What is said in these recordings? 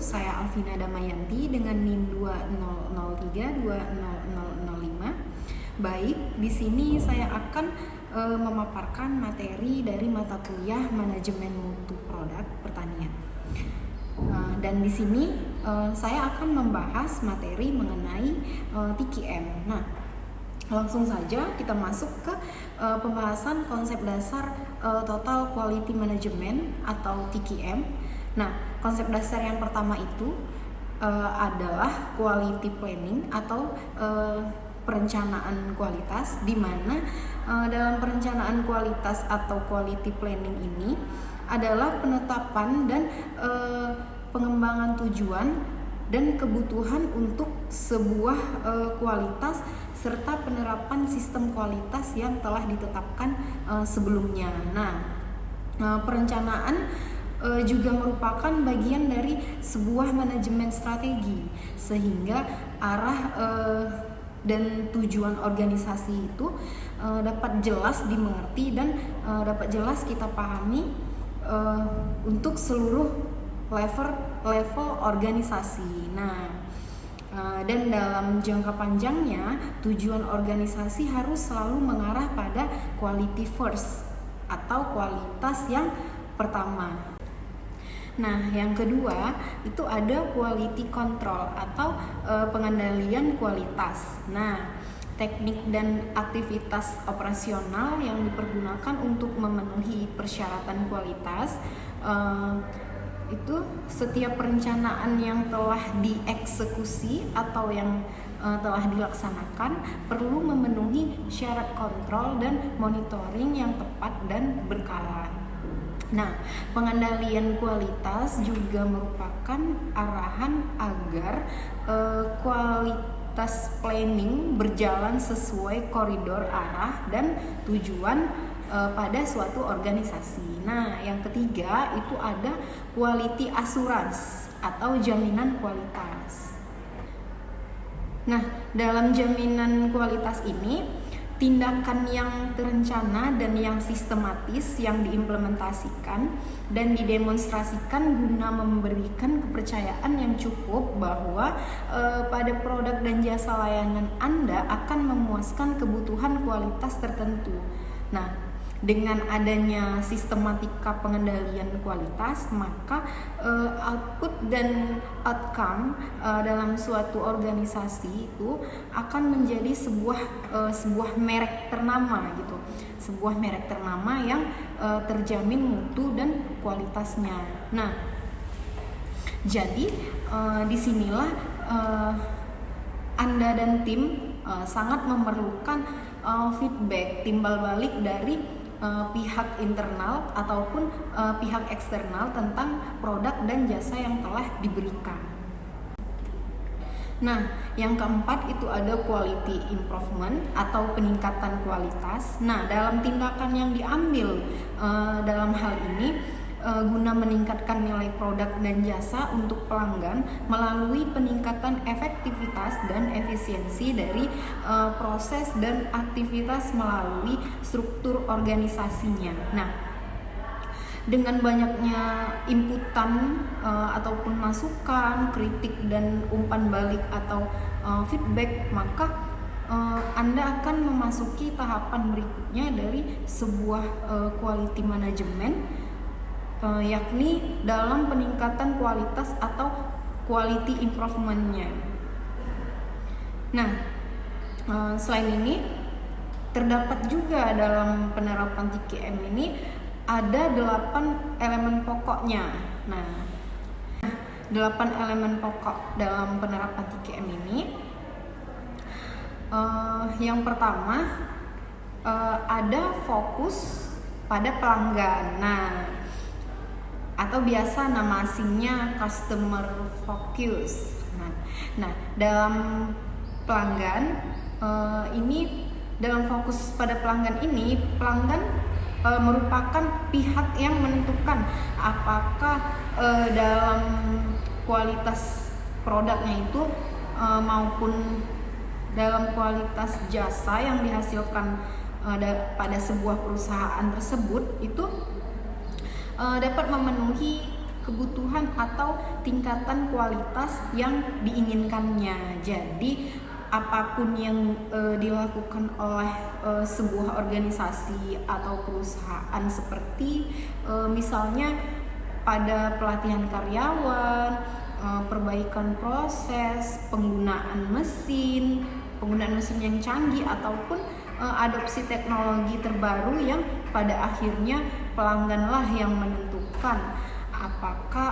saya Alvina Damayanti dengan NIM 2003-20005. Baik, di sini saya akan memaparkan materi dari mata kuliah Manajemen Mutu Produk Pertanian. Dan di sini saya akan membahas materi mengenai TQM. Nah, langsung saja kita masuk ke pembahasan konsep dasar Total Quality Management atau TQM. Nah, konsep dasar yang pertama itu adalah quality planning atau perencanaan kualitas, di mana dalam perencanaan kualitas atau quality planning ini adalah penetapan dan pengembangan tujuan dan kebutuhan untuk sebuah kualitas serta penerapan sistem kualitas yang telah ditetapkan sebelumnya. Nah, perencanaan juga merupakan bagian dari sebuah manajemen strategi, sehingga arah dan tujuan organisasi itu dapat jelas dimengerti dan dapat jelas kita pahami untuk seluruh level organisasi. Nah, dan dalam jangka panjangnya tujuan organisasi harus selalu mengarah pada quality first atau kualitas yang pertama. Nah, yang kedua itu ada quality control atau pengendalian kualitas. Nah, teknik dan aktivitas operasional yang dipergunakan untuk memenuhi persyaratan kualitas itu setiap perencanaan yang telah dieksekusi atau yang telah dilaksanakan perlu memenuhi syarat kontrol dan monitoring yang tepat dan berkala. Nah, pengendalian kualitas juga merupakan arahan agar kualitas planning berjalan sesuai koridor arah dan tujuan pada suatu organisasi. Nah, yang ketiga itu ada quality assurance atau jaminan kualitas. Nah, dalam jaminan kualitas ini tindakan yang terencana dan yang sistematis yang diimplementasikan dan didemonstrasikan guna memberikan kepercayaan yang cukup bahwa pada produk dan jasa layanan Anda akan memuaskan kebutuhan kualitas tertentu. Nah, dengan adanya sistematika pengendalian kualitas, maka output dan outcome dalam suatu organisasi itu akan menjadi sebuah merek ternama gitu, sebuah merek ternama yang terjamin mutu dan kualitasnya. Nah, jadi disinilah Anda dan tim sangat memerlukan feedback timbal balik dari pihak internal ataupun pihak eksternal tentang produk dan jasa yang telah diberikan. Nah, yang keempat itu ada quality improvement atau peningkatan kualitas. Nah, dalam tindakan yang diambil dalam hal ini guna meningkatkan nilai produk dan jasa untuk pelanggan melalui peningkatan efektivitas dan efisiensi dari proses dan aktivitas melalui struktur organisasinya. Nah, dengan banyaknya inputan ataupun masukan, kritik dan umpan balik atau feedback, maka Anda akan memasuki tahapan berikutnya dari sebuah quality management, yakni dalam peningkatan kualitas atau quality improvement-nya. Nah, selain ini terdapat juga dalam penerapan TQM ini ada 8 elemen pokoknya. Nah, 8 elemen pokok dalam penerapan TQM ini yang pertama ada fokus pada pelanggan. Nah, atau biasa nama asingnya customer focus. Nah, dalam pelanggan ini, dalam fokus pada pelanggan ini, pelanggan merupakan pihak yang menentukan apakah dalam kualitas produknya itu maupun dalam kualitas jasa yang dihasilkan pada sebuah perusahaan tersebut itu dapat memenuhi kebutuhan atau tingkatan kualitas yang diinginkannya. Jadi apapun yang dilakukan oleh sebuah organisasi atau perusahaan, seperti misalnya pada pelatihan karyawan, perbaikan proses, penggunaan mesin yang canggih, ataupun adopsi teknologi terbaru, yang pada akhirnya pelangganlah yang menentukan apakah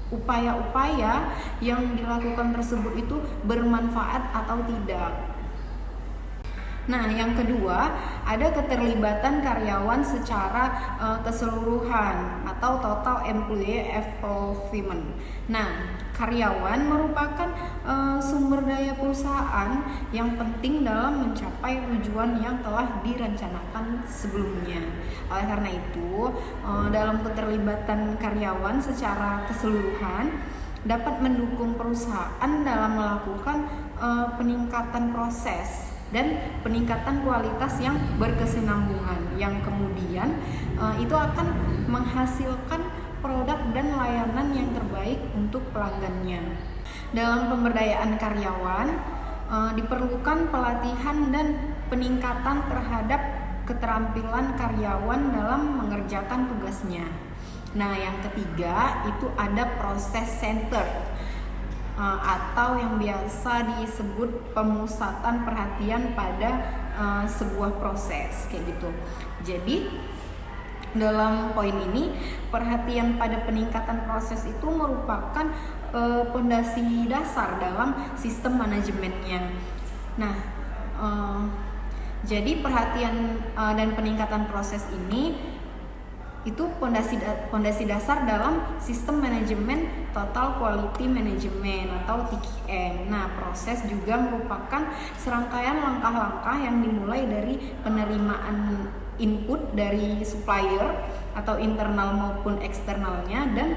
upaya-upaya yang dilakukan tersebut itu bermanfaat atau tidak. Nah, yang kedua, ada keterlibatan karyawan secara keseluruhan atau total employee involvement. Nah, karyawan merupakan sumber daya perusahaan yang penting dalam mencapai tujuan yang telah direncanakan sebelumnya. Oleh karena itu, dalam keterlibatan karyawan secara keseluruhan dapat mendukung perusahaan dalam melakukan peningkatan proses dan peningkatan kualitas yang berkesinambungan, yang kemudian itu akan menghasilkan produk dan layanan yang terbaik untuk pelanggannya. Dalam pemberdayaan karyawan diperlukan pelatihan dan peningkatan terhadap keterampilan karyawan dalam mengerjakan tugasnya. Nah, yang ketiga itu ada proses center atau yang biasa disebut pemusatan perhatian pada sebuah proses, kayak gitu. Jadi dalam poin ini, perhatian pada peningkatan proses itu merupakan pondasi dasar dalam sistem manajemennya. Nah, jadi perhatian dan peningkatan proses ini itu pondasi dasar dalam sistem manajemen total quality management atau TQM. Nah, proses juga merupakan serangkaian langkah-langkah yang dimulai dari penerimaan input dari supplier atau internal maupun eksternalnya, dan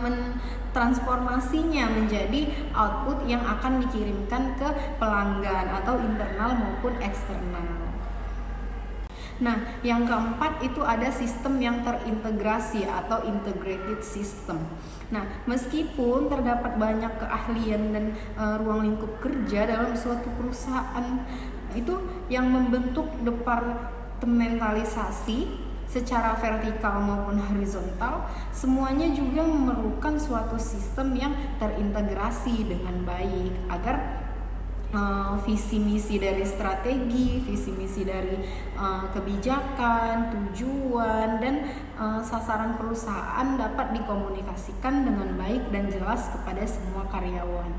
mentransformasinya menjadi output yang akan dikirimkan ke pelanggan atau internal maupun eksternal. Nah, yang keempat itu ada sistem yang terintegrasi atau integrated system. Nah, meskipun terdapat banyak keahlian dan ruang lingkup kerja dalam suatu perusahaan, itu yang membentuk departementalisasi secara vertikal maupun horizontal, semuanya juga memerlukan suatu sistem yang terintegrasi dengan baik agar visi misi dari strategi, visi misi dari kebijakan, tujuan, dan sasaran perusahaan dapat dikomunikasikan dengan baik dan jelas kepada semua karyawan.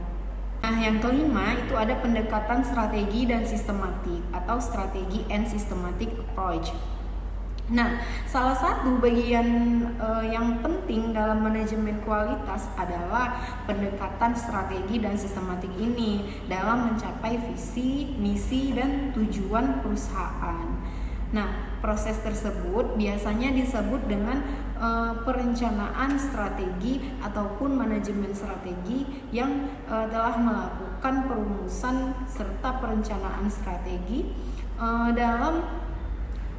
Nah, yang kelima itu ada pendekatan strategi dan sistematik atau strategi and systematic approach. Nah, salah satu bagian yang penting dalam manajemen kualitas adalah pendekatan strategi dan sistematik ini dalam mencapai visi, misi, dan tujuan perusahaan. Nah, proses tersebut biasanya disebut dengan perencanaan strategi ataupun manajemen strategi yang telah melakukan perumusan serta perencanaan strategi dalam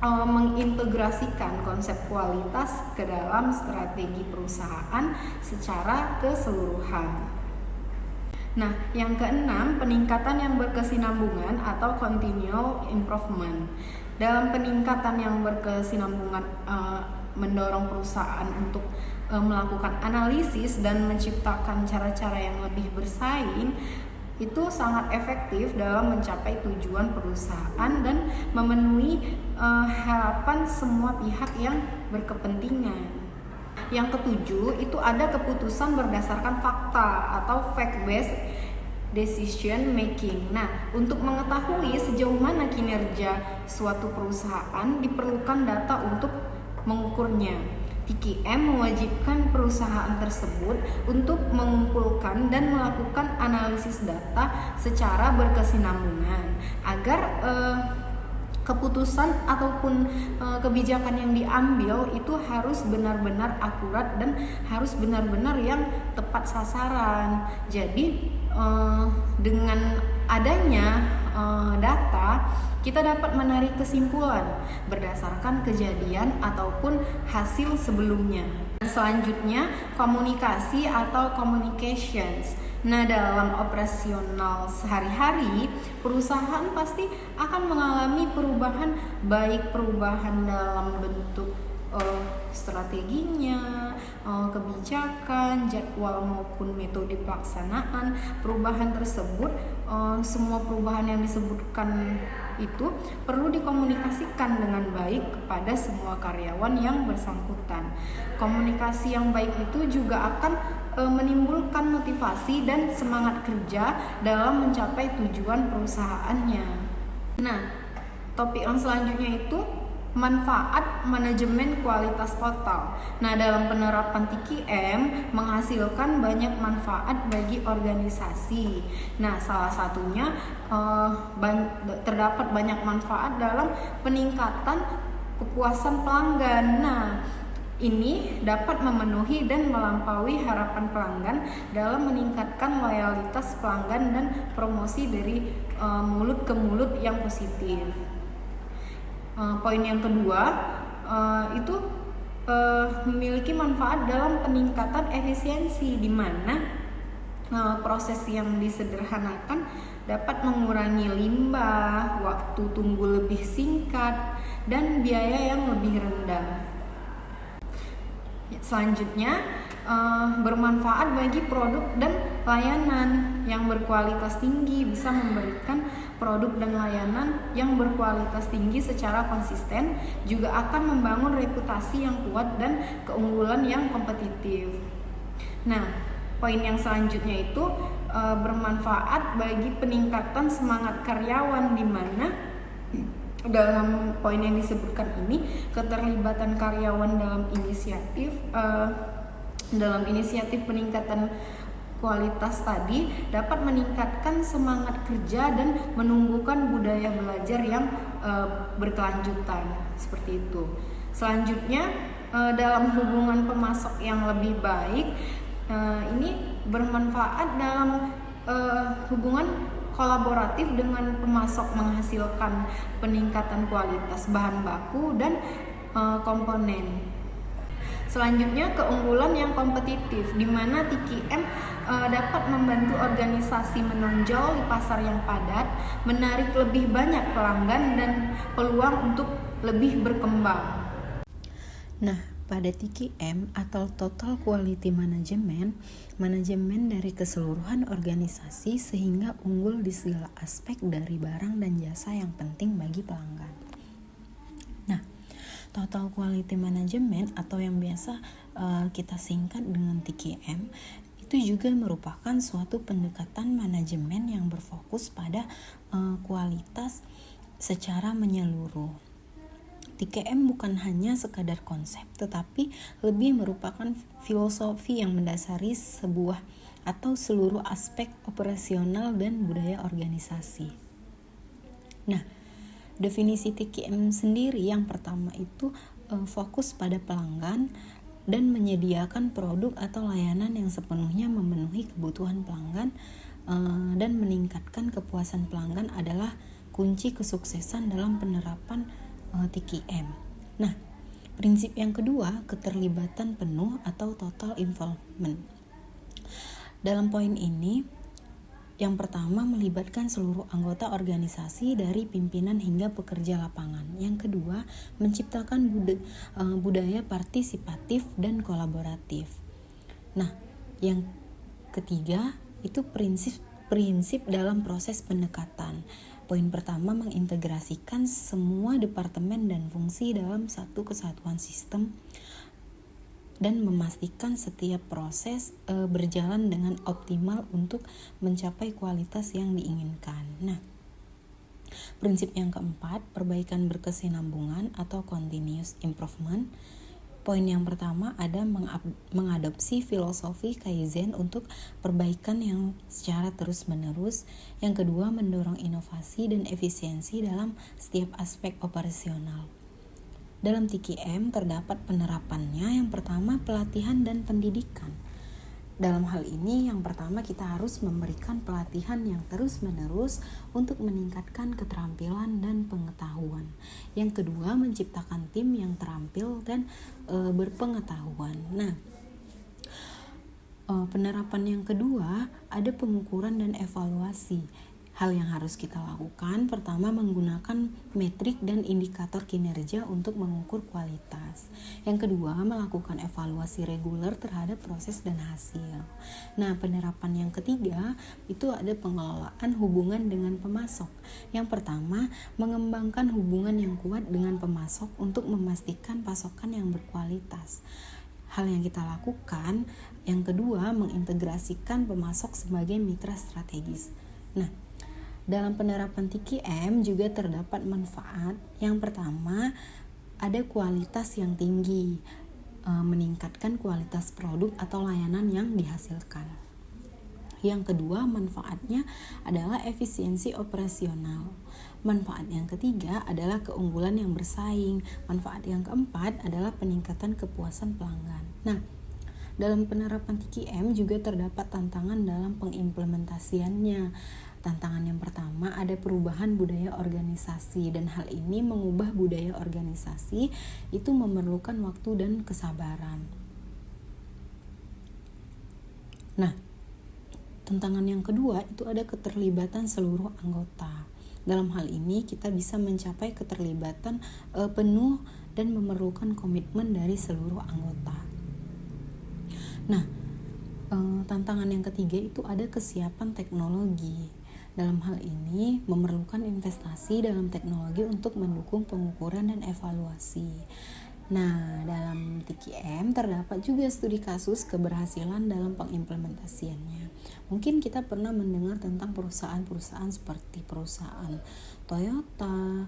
mengintegrasikan konsep kualitas ke dalam strategi perusahaan secara keseluruhan. Nah, yang keenam, peningkatan yang berkesinambungan atau continual improvement. Dalam peningkatan yang berkesinambungan mendorong perusahaan untuk melakukan analisis dan menciptakan cara-cara yang lebih bersaing, itu sangat efektif dalam mencapai tujuan perusahaan dan memenuhi harapan semua pihak yang berkepentingan. Yang ketujuh itu ada keputusan berdasarkan fakta atau fact-based decision making. Nah, untuk mengetahui sejauh mana kinerja suatu perusahaan diperlukan data untuk mengukurnya. TQM mewajibkan perusahaan tersebut untuk mengumpulkan dan melakukan analisis data secara berkesinambungan agar keputusan ataupun kebijakan yang diambil itu harus benar-benar akurat dan harus benar-benar yang tepat sasaran. Jadi dengan adanya data, kita dapat menarik kesimpulan berdasarkan kejadian ataupun hasil sebelumnya. Selanjutnya, komunikasi atau communications. Nah, dalam operasional sehari-hari, perusahaan pasti akan mengalami perubahan, baik perubahan dalam bentuk strateginya, kebijakan, jadwal maupun metode pelaksanaan. Perubahan tersebut, semua perubahan yang disebutkan itu perlu dikomunikasikan dengan baik kepada semua karyawan yang bersangkutan. Komunikasi yang baik itu juga akan menimbulkan motivasi dan semangat kerja dalam mencapai tujuan perusahaannya. Nah, topik yang selanjutnya itu manfaat manajemen kualitas total. Nah, dalam penerapan TQM menghasilkan banyak manfaat bagi organisasi. Nah, salah satunya terdapat banyak manfaat dalam peningkatan kepuasan pelanggan. Nah, ini dapat memenuhi dan melampaui harapan pelanggan dalam meningkatkan loyalitas pelanggan dan promosi dari mulut ke mulut yang positif. Poin yang kedua itu memiliki manfaat dalam peningkatan efisiensi, di mana proses yang disederhanakan dapat mengurangi limbah, waktu tunggu lebih singkat, dan biaya yang lebih rendah. Selanjutnya, bermanfaat bagi produk dan layanan yang berkualitas tinggi, bisa memberikan produk dan layanan yang berkualitas tinggi secara konsisten, juga akan membangun reputasi yang kuat dan keunggulan yang kompetitif. Nah, poin yang selanjutnya itu bermanfaat bagi peningkatan semangat karyawan, di mana dalam poin yang disebutkan ini keterlibatan karyawan dalam inisiatif peningkatan kualitas tadi dapat meningkatkan semangat kerja dan menumbuhkan budaya belajar yang berkelanjutan, seperti itu. Selanjutnya, dalam hubungan pemasok yang lebih baik, ini bermanfaat dalam hubungan kolaboratif dengan pemasok, menghasilkan peningkatan kualitas bahan baku dan komponen. Selanjutnya, keunggulan yang kompetitif, di mana TQM dapat membantu organisasi menonjol di pasar yang padat, menarik lebih banyak pelanggan dan peluang untuk lebih berkembang. Nah, pada TQM atau Total Quality Management, manajemen dari keseluruhan organisasi sehingga unggul di segala aspek dari barang dan jasa yang penting bagi pelanggan. Nah, Total Quality Management atau yang biasa kita singkat dengan TQM itu juga merupakan suatu pendekatan manajemen yang berfokus pada kualitas secara menyeluruh. TQM bukan hanya sekadar konsep, tetapi lebih merupakan filosofi yang mendasari sebuah atau seluruh aspek operasional dan budaya organisasi. Nah, definisi TQM sendiri yang pertama itu fokus pada pelanggan dan menyediakan produk atau layanan yang sepenuhnya memenuhi kebutuhan pelanggan dan meningkatkan kepuasan pelanggan adalah kunci kesuksesan dalam penerapan TQM. Nah, prinsip yang kedua, keterlibatan penuh atau total involvement. Dalam poin ini, yang pertama melibatkan seluruh anggota organisasi dari pimpinan hingga pekerja lapangan. Yang kedua, menciptakan budaya partisipatif dan kolaboratif. Nah, yang ketiga itu prinsip dalam proses pendekatan. Poin pertama, mengintegrasikan semua departemen dan fungsi dalam satu kesatuan sistem dan memastikan setiap proses berjalan dengan optimal untuk mencapai kualitas yang diinginkan. Nah, prinsip yang keempat, perbaikan berkesinambungan atau continuous improvement. Poin yang pertama ada mengadopsi filosofi Kaizen untuk perbaikan yang secara terus-menerus. Yang kedua, mendorong inovasi dan efisiensi dalam setiap aspek operasional. Dalam TQM terdapat penerapannya. Yang pertama, pelatihan dan pendidikan. Dalam hal ini, yang pertama kita harus memberikan pelatihan yang terus-menerus untuk meningkatkan keterampilan dan pengetahuan. Yang kedua, menciptakan tim yang terampil dan berpengetahuan. Nah, penerapan yang kedua ada pengukuran dan evaluasi. Hal yang harus kita lakukan pertama menggunakan metrik dan indikator kinerja untuk mengukur kualitas. Yang kedua melakukan evaluasi reguler terhadap proses dan hasil. Nah, penerapan yang ketiga itu ada pengelolaan hubungan dengan pemasok. Yang pertama mengembangkan hubungan yang kuat dengan pemasok untuk memastikan pasokan yang berkualitas. Hal yang kita lakukan yang kedua mengintegrasikan pemasok sebagai mitra strategis. Nah, dalam penerapan TQM juga terdapat manfaat. Yang pertama, ada kualitas yang tinggi, meningkatkan kualitas produk atau layanan yang dihasilkan. Yang kedua, manfaatnya adalah efisiensi operasional. Manfaat yang ketiga adalah keunggulan yang bersaing. Manfaat yang keempat adalah peningkatan kepuasan pelanggan. Nah, dalam penerapan TQM juga terdapat tantangan dalam pengimplementasiannya. Tantangan yang pertama ada perubahan budaya organisasi, dan hal ini mengubah budaya organisasi itu memerlukan waktu dan kesabaran. Nah, tantangan yang kedua itu ada keterlibatan seluruh anggota. Dalam hal ini kita bisa mencapai keterlibatan penuh dan memerlukan komitmen dari seluruh anggota. Nah, tantangan yang ketiga itu ada kesiapan teknologi. Dalam hal ini memerlukan investasi dalam teknologi untuk mendukung pengukuran dan evaluasi. Nah, dalam TQM terdapat juga studi kasus keberhasilan dalam pengimplementasiannya. Mungkin kita pernah mendengar tentang perusahaan-perusahaan seperti perusahaan Toyota,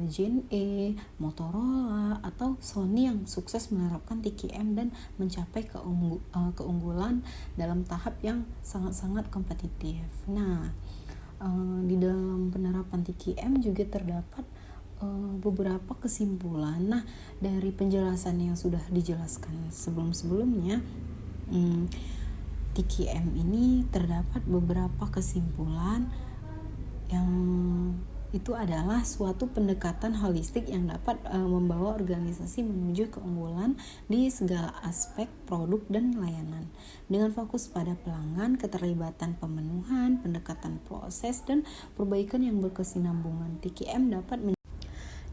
JNE, Motorola, atau Sony yang sukses menerapkan TQM dan mencapai keunggulan dalam tahap yang sangat-sangat kompetitif. Nah, di dalam penerapan TQM juga terdapat beberapa kesimpulan. Nah, dari penjelasan yang sudah dijelaskan sebelum-sebelumnya, TQM ini terdapat beberapa kesimpulan yang itu adalah suatu pendekatan holistik yang dapat membawa organisasi menuju keunggulan di segala aspek produk dan layanan. Dengan fokus pada pelanggan, keterlibatan pemenuhan, pendekatan proses, dan perbaikan yang berkesinambungan, TQM dapat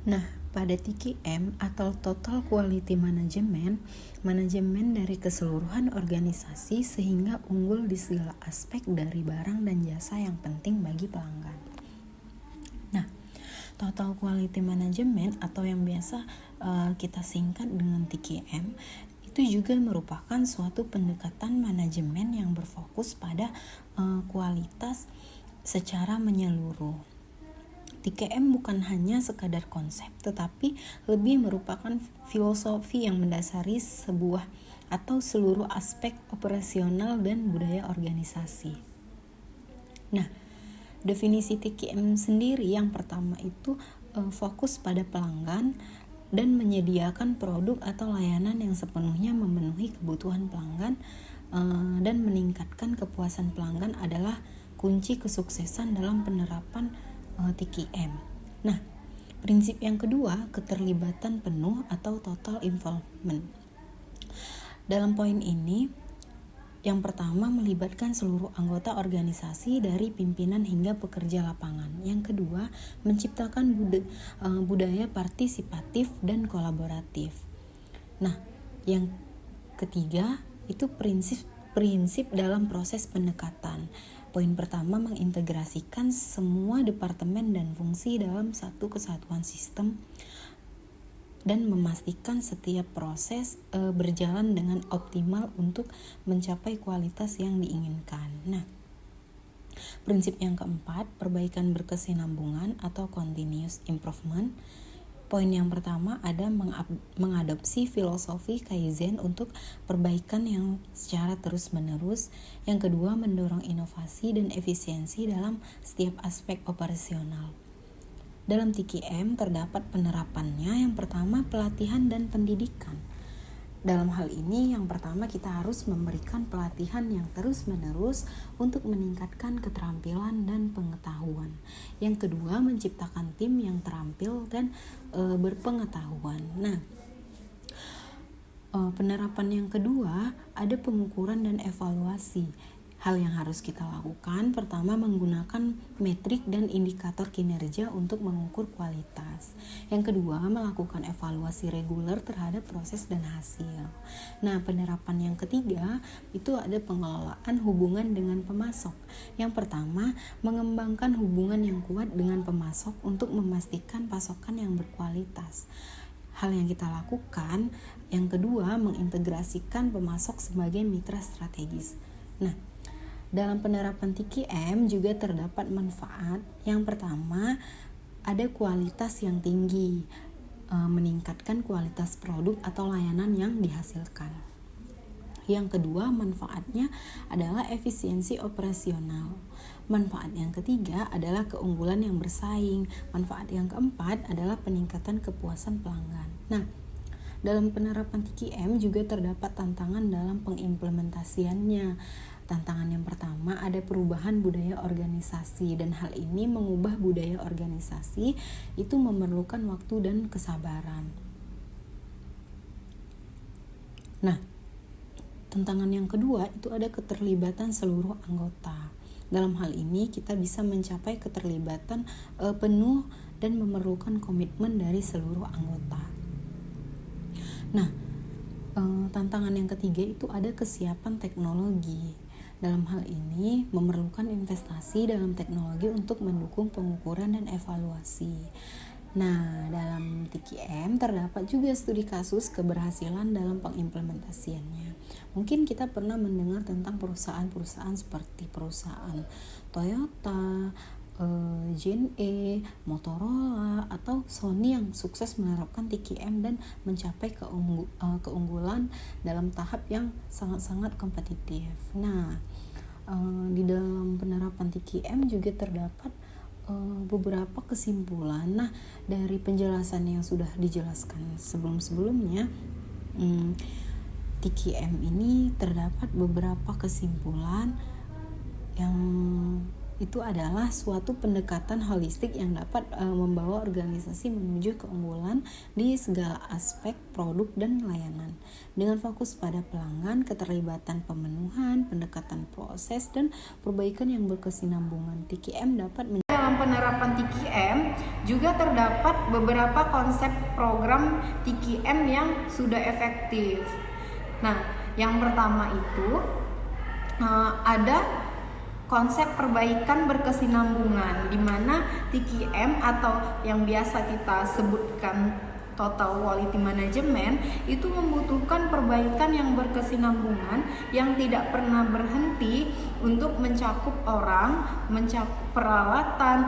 Nah, pada TQM atau Total Quality Management, manajemen dari keseluruhan organisasi sehingga unggul di segala aspek dari barang dan jasa yang penting bagi pelanggan. Nah, Total Quality Management atau yang biasa kita singkat dengan TQM itu juga merupakan suatu pendekatan manajemen yang berfokus pada kualitas secara menyeluruh. TQM bukan hanya sekadar konsep, tetapi lebih merupakan filosofi yang mendasari sebuah atau seluruh aspek operasional dan budaya organisasi. Nah, definisi TQM sendiri yang pertama itu fokus pada pelanggan dan menyediakan produk atau layanan yang sepenuhnya memenuhi kebutuhan pelanggan dan meningkatkan kepuasan pelanggan adalah kunci kesuksesan dalam penerapan TQM. Nah, prinsip yang kedua, keterlibatan penuh atau total involvement. Dalam poin ini, yang pertama melibatkan seluruh anggota organisasi dari pimpinan hingga pekerja lapangan. Yang kedua, menciptakan budaya partisipatif dan kolaboratif. Nah, yang ketiga itu prinsip dalam proses pendekatan. Poin pertama mengintegrasikan semua departemen dan fungsi dalam satu kesatuan sistem dan memastikan setiap proses berjalan dengan optimal untuk mencapai kualitas yang diinginkan. Nah, prinsip yang keempat, perbaikan berkesinambungan atau continuous improvement. Poin yang pertama ada mengadopsi filosofi Kaizen untuk perbaikan yang secara terus-menerus. Yang kedua, mendorong inovasi dan efisiensi dalam setiap aspek operasional. Dalam TQM terdapat penerapannya. Yang pertama, pelatihan dan pendidikan. Dalam hal ini, yang pertama kita harus memberikan pelatihan yang terus-menerus untuk meningkatkan keterampilan dan pengetahuan. Yang kedua, menciptakan tim yang terampil dan berpengetahuan. Nah, penerapan yang kedua ada pengukuran dan evaluasi. Hal yang harus kita lakukan pertama menggunakan metrik dan indikator kinerja untuk mengukur kualitas. Yang kedua melakukan evaluasi reguler terhadap proses dan hasil. Nah, penerapan yang ketiga itu ada pengelolaan hubungan dengan pemasok. Yang pertama mengembangkan hubungan yang kuat dengan pemasok untuk memastikan pasokan yang berkualitas. Hal yang kita lakukan yang kedua mengintegrasikan pemasok sebagai mitra strategis. Nah, dalam penerapan TQM juga terdapat manfaat. Yang pertama, ada kualitas yang tinggi, meningkatkan kualitas produk atau layanan yang dihasilkan. Yang kedua, manfaatnya adalah efisiensi operasional. Manfaat yang ketiga adalah keunggulan yang bersaing. Manfaat yang keempat adalah peningkatan kepuasan pelanggan. Nah, dalam penerapan TQM juga terdapat tantangan dalam pengimplementasiannya. Tantangan yang pertama ada perubahan budaya organisasi, dan hal ini mengubah budaya organisasi itu memerlukan waktu dan kesabaran. Nah, tantangan yang kedua itu ada keterlibatan seluruh anggota. Dalam hal ini kita bisa mencapai keterlibatan penuh dan memerlukan komitmen dari seluruh anggota. Nah, tantangan yang ketiga itu ada kesiapan teknologi. Dalam hal ini memerlukan investasi dalam teknologi untuk mendukung pengukuran dan evaluasi. Nah, dalam TQM terdapat juga studi kasus keberhasilan dalam pengimplementasiannya. Mungkin kita pernah mendengar tentang perusahaan-perusahaan seperti perusahaan Toyota, JNE, Motorola, atau Sony yang sukses menerapkan TQM dan mencapai keunggulan dalam tahap yang sangat-sangat kompetitif. Nah, di dalam penerapan TQM juga terdapat beberapa kesimpulan. Nah, dari penjelasan yang sudah dijelaskan sebelum-sebelumnya, TQM ini terdapat beberapa kesimpulan yang itu adalah suatu pendekatan holistik yang dapat membawa organisasi menuju keunggulan di segala aspek produk dan layanan. Dengan fokus pada pelanggan, keterlibatan pemenuhan, pendekatan proses, dan perbaikan yang berkesinambungan, TQM dapat dalam penerapan TQM juga terdapat beberapa konsep program TQM yang sudah efektif. Nah, yang pertama itu ada konsep perbaikan berkesinambungan, di mana TQM atau yang biasa kita sebutkan Total Quality Management itu membutuhkan perbaikan yang berkesinambungan yang tidak pernah berhenti untuk mencakup orang, mencakup peralatan,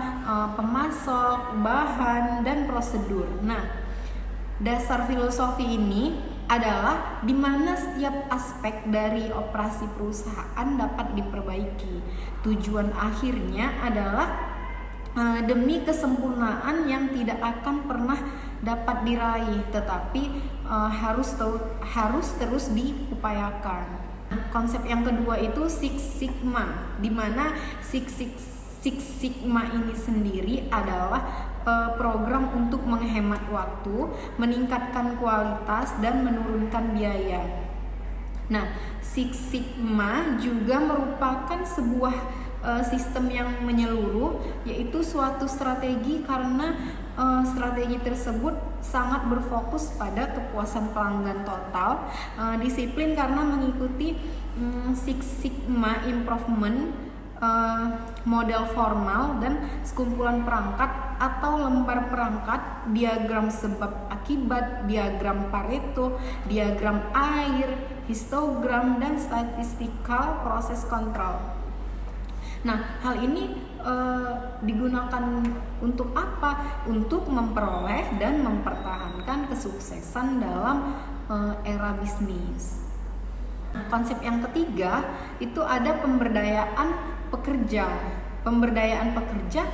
pemasok, bahan, dan prosedur. Nah, dasar filosofi ini adalah di mana setiap aspek dari operasi perusahaan dapat diperbaiki. Tujuan akhirnya adalah demi kesempurnaan yang tidak akan pernah dapat diraih, tetapi harus terus diupayakan. Konsep yang kedua itu Six Sigma, di mana Six Sigma ini sendiri adalah program untuk menghemat waktu, meningkatkan kualitas, dan menurunkan biaya. Nah, Six Sigma juga merupakan sebuah sistem yang menyeluruh, yaitu suatu strategi karena strategi tersebut sangat berfokus pada kepuasan pelanggan total, disiplin karena mengikuti Six Sigma Improvement, model formal, dan sekumpulan perangkat atau lembar perangkat, diagram sebab akibat, diagram Pareto, diagram air, histogram, dan statistical process control. Nah, hal ini digunakan untuk apa? Untuk memperoleh dan mempertahankan kesuksesan dalam era bisnis. Konsep yang ketiga itu ada pemberdayaan pekerja. Pemberdayaan pekerja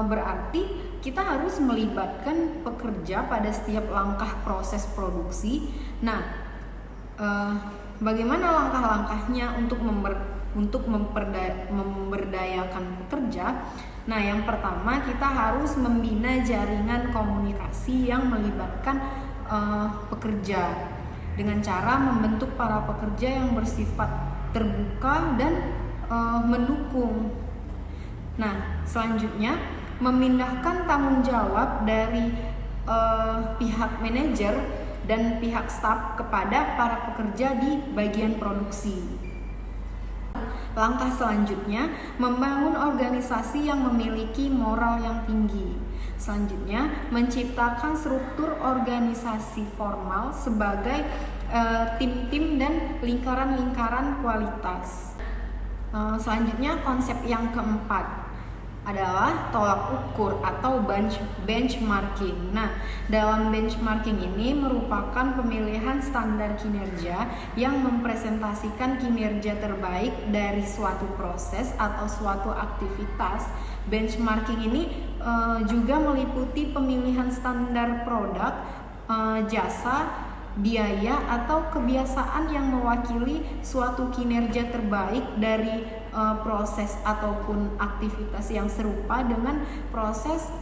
berarti kita harus melibatkan pekerja pada setiap langkah proses produksi. Nah, bagaimana langkah-langkahnya untuk memberdayakan pekerja? Nah, yang pertama kita harus membina jaringan komunikasi yang melibatkan pekerja dengan cara membentuk para pekerja yang bersifat terbuka dan mendukung. Nah, selanjutnya memindahkan tanggung jawab dari pihak manajer dan pihak staf kepada para pekerja di bagian produksi. Langkah selanjutnya, membangun organisasi yang memiliki moral yang tinggi. Selanjutnya, menciptakan struktur organisasi formal sebagai tim-tim dan lingkaran-lingkaran kualitas. Selanjutnya, konsep yang keempat adalah tolak ukur atau benchmarking. Nah, dalam benchmarking ini merupakan pemilihan standar kinerja yang mempresentasikan kinerja terbaik dari suatu proses atau suatu aktivitas. Benchmarking ini juga meliputi pemilihan standar produk, jasa, biaya atau kebiasaan yang mewakili suatu kinerja terbaik dari proses ataupun aktivitas yang serupa dengan proses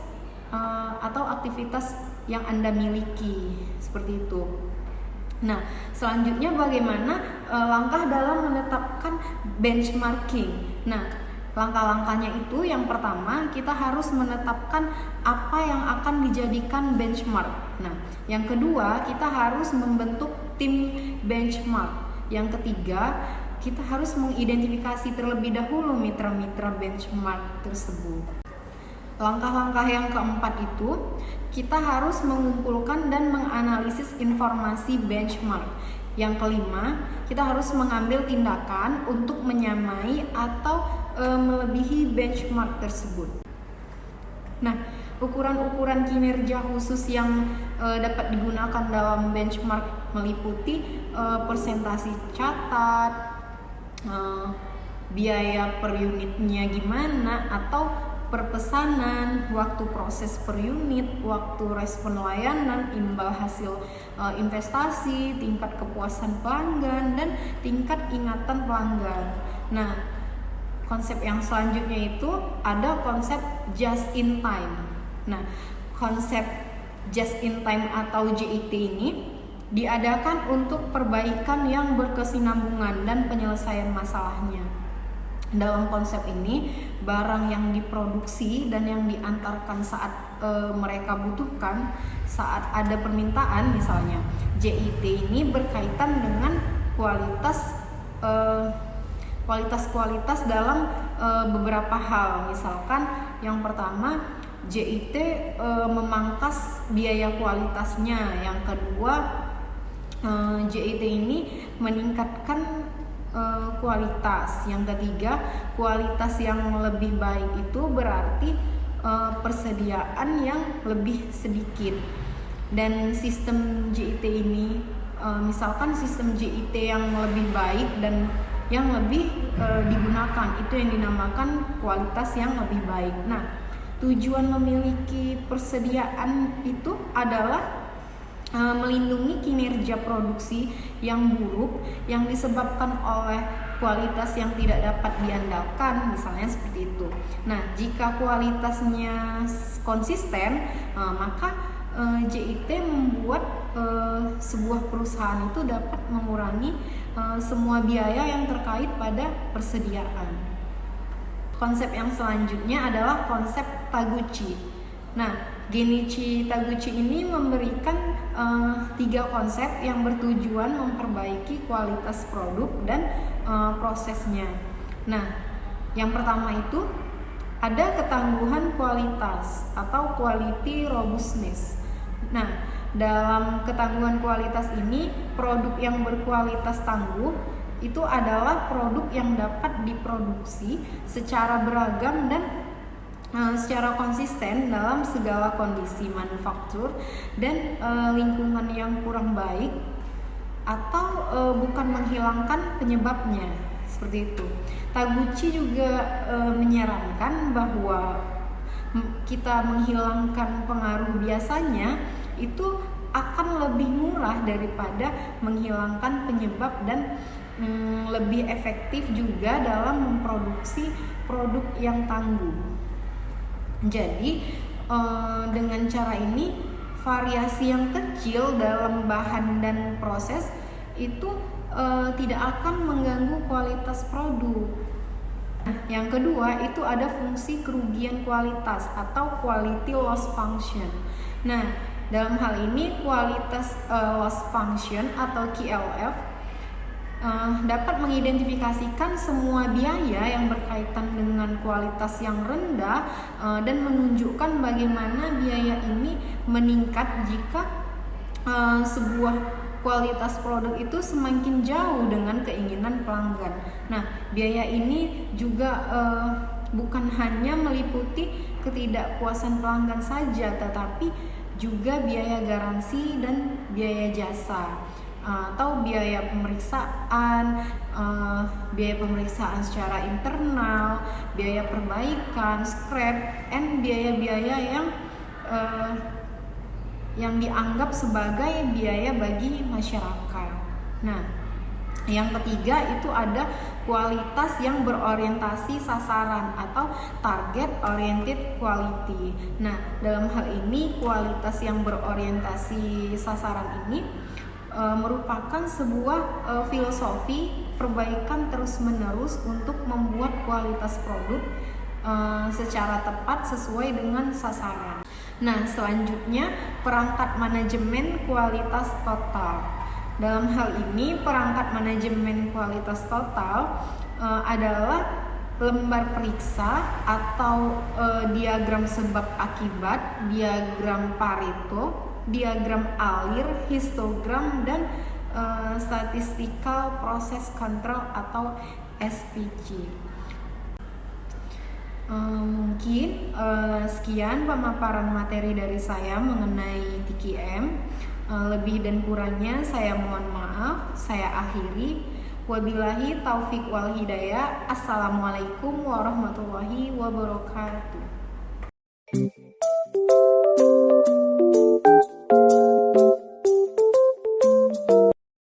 atau aktivitas yang Anda miliki, seperti itu. Nah, selanjutnya bagaimana langkah dalam menetapkan benchmarking? Nah, langkah-langkahnya itu yang pertama kita harus menetapkan apa yang akan dijadikan benchmark. Nah, yang kedua kita harus membentuk tim benchmark. Yang ketiga kita harus mengidentifikasi terlebih dahulu mitra-mitra benchmark tersebut. Langkah-langkah yang keempat itu kita harus mengumpulkan dan menganalisis informasi benchmark. Yang kelima, kita harus mengambil tindakan untuk menyamai atau melebihi benchmark tersebut. Nah, ukuran-ukuran kinerja khusus yang dapat digunakan dalam benchmark meliputi persentase catat, biaya per unitnya gimana, atau per pesanan, waktu proses per unit, waktu respon layanan, imbal hasil investasi, tingkat kepuasan pelanggan, dan tingkat ingatan pelanggan. Nah, konsep yang selanjutnya itu ada konsep just in time. Nah, konsep just in time atau JIT ini diadakan untuk perbaikan yang berkesinambungan dan penyelesaian masalahnya. Dalam konsep ini, barang yang diproduksi dan yang diantarkan saat mereka butuhkan, saat ada permintaan misalnya, JIT ini berkaitan dengan kualitas dalam beberapa hal. Misalkan yang pertama, JIT memangkas biaya kualitasnya. Yang kedua, JIT ini meningkatkan kualitas. Yang ketiga, kualitas yang lebih baik itu berarti persediaan yang lebih sedikit. Dan sistem JIT ini, misalkan sistem JIT yang lebih baik dan yang lebih digunakan, itu yang dinamakan kualitas yang lebih baik. Nah, tujuan memiliki persediaan itu adalah melindungi kinerja produksi yang buruk yang disebabkan oleh kualitas yang tidak dapat diandalkan, misalnya seperti itu. Nah, jika kualitasnya konsisten, maka JIT membuat sebuah perusahaan itu dapat mengurangi semua biaya yang terkait pada persediaan. Konsep yang selanjutnya adalah konsep Taguchi. Nah, Genichi Taguchi ini memberikan 3 konsep yang bertujuan memperbaiki kualitas produk dan prosesnya. Nah, yang pertama itu ada ketangguhan kualitas atau quality robustness. Nah, dalam ketangguhan kualitas ini, produk yang berkualitas tangguh itu adalah produk yang dapat diproduksi secara beragam dan secara konsisten dalam segala kondisi manufaktur dan lingkungan yang kurang baik atau bukan menghilangkan penyebabnya, seperti itu. Taguchi juga menyarankan bahwa kita menghilangkan pengaruh biasanya itu akan lebih murah daripada menghilangkan penyebab dan lebih efektif juga dalam memproduksi produk yang tangguh. Jadi dengan cara ini variasi yang kecil dalam bahan dan proses itu tidak akan mengganggu kualitas produk. Nah, yang kedua itu ada fungsi kerugian kualitas atau quality loss function. Nah, dalam hal ini kualitas loss function atau QLF dapat mengidentifikasikan semua biaya yang berkaitan dengan kualitas yang rendah dan menunjukkan bagaimana biaya ini meningkat jika sebuah kualitas produk itu semakin jauh dengan keinginan pelanggan. Nah, biaya ini juga bukan hanya meliputi ketidakpuasan pelanggan saja, tetapi juga biaya garansi dan biaya jasa atau biaya pemeriksaan secara internal, biaya perbaikan, scrap, and biaya-biaya yang dianggap sebagai biaya bagi masyarakat. Nah, yang ketiga itu ada kualitas yang berorientasi sasaran atau target oriented quality. Nah, dalam hal ini kualitas yang berorientasi sasaran ini merupakan sebuah filosofi perbaikan terus-menerus untuk membuat kualitas produk secara tepat sesuai dengan sasaran. Nah, selanjutnya perangkat manajemen kualitas total. Dalam hal ini perangkat manajemen kualitas total adalah lembar periksa atau diagram sebab akibat, diagram Pareto, diagram alir, histogram, dan statistical process control atau SPC. Mungkin sekian pemaparan materi dari saya mengenai TQM. Lebih dan kurangnya saya mohon maaf. Saya akhiri. Wabillahi taufik wal hidayah. Assalamualaikum warahmatullahi wabarakatuh.